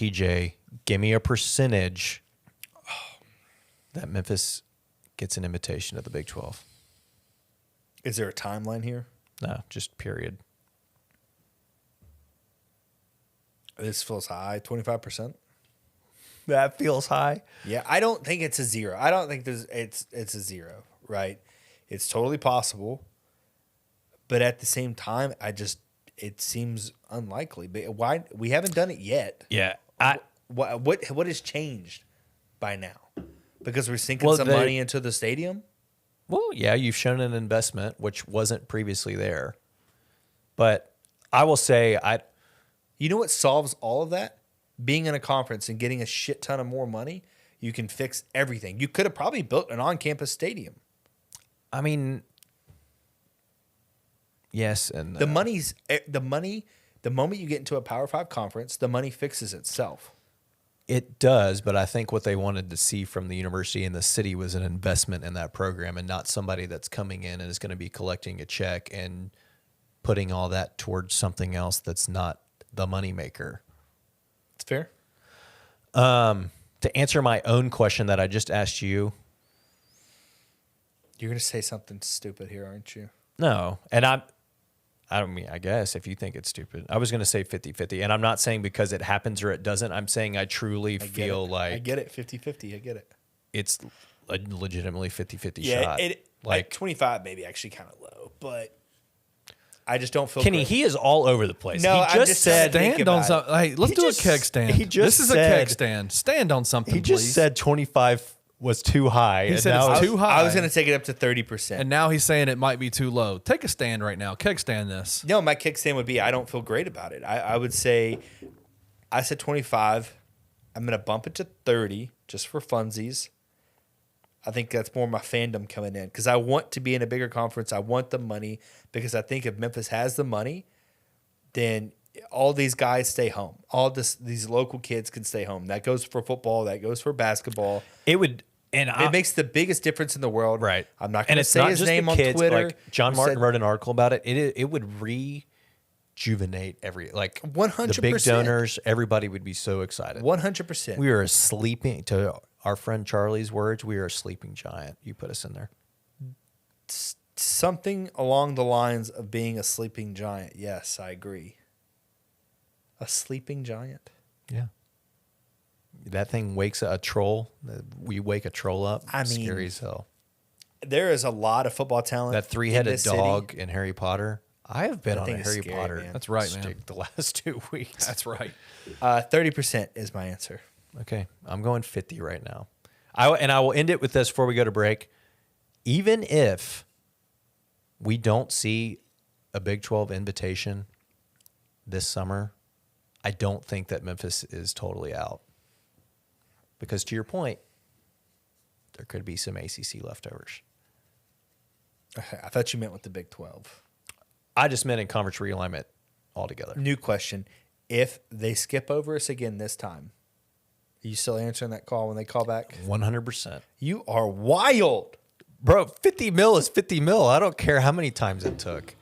TJ, give me a percentage that Memphis gets an invitation to the Big 12. Is there a timeline here? No, just period. This feels high, 25%. That feels high. Yeah, I don't think it's a zero. I don't think it's a zero, right? It's totally possible, but at the same time, it seems unlikely. But why we haven't done it yet? Yeah, what has changed by now? Because we're sinking some money into the stadium. Well, yeah, you've shown an investment which wasn't previously there, but I will say You know what solves all of that? Being in a conference and getting a shit ton of more money, you can fix everything. You could have probably built an on-campus stadium. I mean, yes, and the money. The moment you get into a Power 5 conference, the money fixes itself. It does, but I think what they wanted to see from the university and the city was an investment in that program and not somebody that's coming in and is going to be collecting a check and putting all that towards something else that's not the moneymaker. It's fair. To answer my own question that I just asked you. You're going to say something stupid here, aren't you? No, and I don't mean, I guess if you think it's stupid. I was going to say 50-50, and I'm not saying because it happens or it doesn't. I'm saying I truly feel like... I get it, 50-50, I get it. It's a legitimately 50-50 yeah, shot. Like 25 maybe actually kind of low, but I just don't feel... Kenny, great. he is all over the place. No, he just said... Stand on something. Hey, let's do a keg stand. This is a keg stand. Stand on something, He just please. said 25 was too high. He said it's too high. I was going to take it up to 30%. And now he's saying it might be too low. Take a stand right now. Keg stand this. No, my kickstand would be I don't feel great about it. I would say, I said 25. I'm going to bump it to 30 just for funsies. I think that's more my fandom coming in because I want to be in a bigger conference. I want the money because I think if Memphis has the money, then all these guys stay home. These local kids can stay home. That goes for football. That goes for basketball. It would... And it makes the biggest difference in the world. Right. I'm not going to say his name on Twitter. Like John Martin wrote an article about it. It would rejuvenate 100%. The big donors. Everybody would be so excited. 100%. We are a sleeping, to our friend Charlie's words, we are a sleeping giant. You put us in there. Something along the lines of being a sleeping giant. Yes, I agree. A sleeping giant? Yeah. That thing wakes a troll. We wake a troll up. Scary as hell. There is a lot of football talent. That three-headed dog in Harry Potter. I have been on a Harry Potter. Man. That's right, man. The last 2 weeks. That's right. 30% is my answer. Okay, I'm going 50 right now. I will end it with this before we go to break. Even if we don't see a Big 12 invitation this summer, I don't think that Memphis is totally out. Because to your point, there could be some ACC leftovers. I thought you meant with the Big 12. I just meant in conference realignment altogether. New question. If they skip over us again this time, are you still answering that call when they call back? 100%. You are wild. Bro, 50 mil is 50 mil. I don't care how many times it took.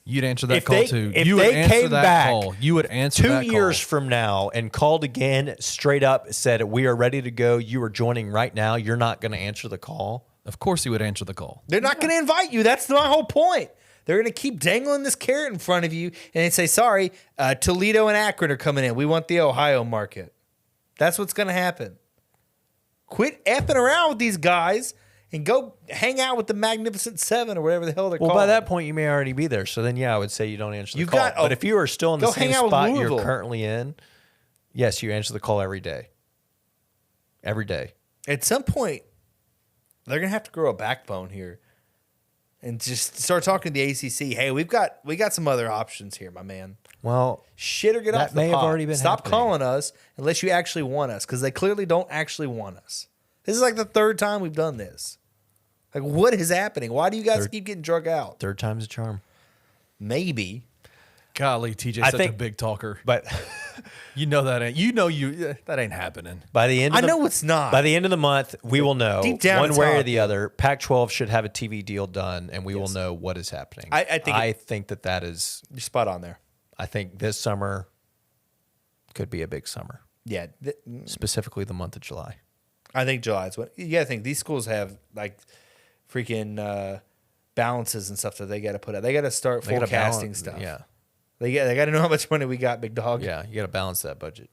You'd answer that If call they- too. if You would they answer came that back call. You would answer 2 that call. years from now and called again, straight up said, we are ready to go. You are joining right now. You're not going to answer the call. Of course he would answer the call. They're not going to invite you. That's my whole point. They're going to keep dangling this carrot in front of you and they say, sorry, Toledo and Akron are coming in. We want the Ohio market. That's what's going to happen. Quit effing around with these guys and go hang out with the Magnificent Seven or whatever the hell they're called. Well, by that point, you may already be there. So then, yeah, I would say you don't answer the call. But if you are still in the same spot you're currently in, yes, you answer the call every day. Every day. At some point, they're going to have to grow a backbone here and just start talking to the ACC. Hey, we got some other options here, my man. Well, shit or get off the pot. That may have already been Stop happening. calling us unless you actually want us because they clearly don't actually want us. This is like the third time we've done this. Like, what is happening? Why do you guys keep getting drug out? Third time's a charm. Maybe. Golly, TJ's such a big talker. But you know that ain't. That ain't happening. By the end, I know it's not. By the end of the month, we will know Deep down one it's way or hot. the other. Pac-12 should have a TV deal done, and we will know what is happening. I think that is. You're spot on there. I think this summer, could be a big summer, Yeah, specifically the month of July. I think July is what you got to think. These schools have like freaking balances and stuff that they got to put out. They got to start They gotta forecasting balance- stuff. Yeah. They got to know how much money we got, big dog. Yeah. You got to balance that budget.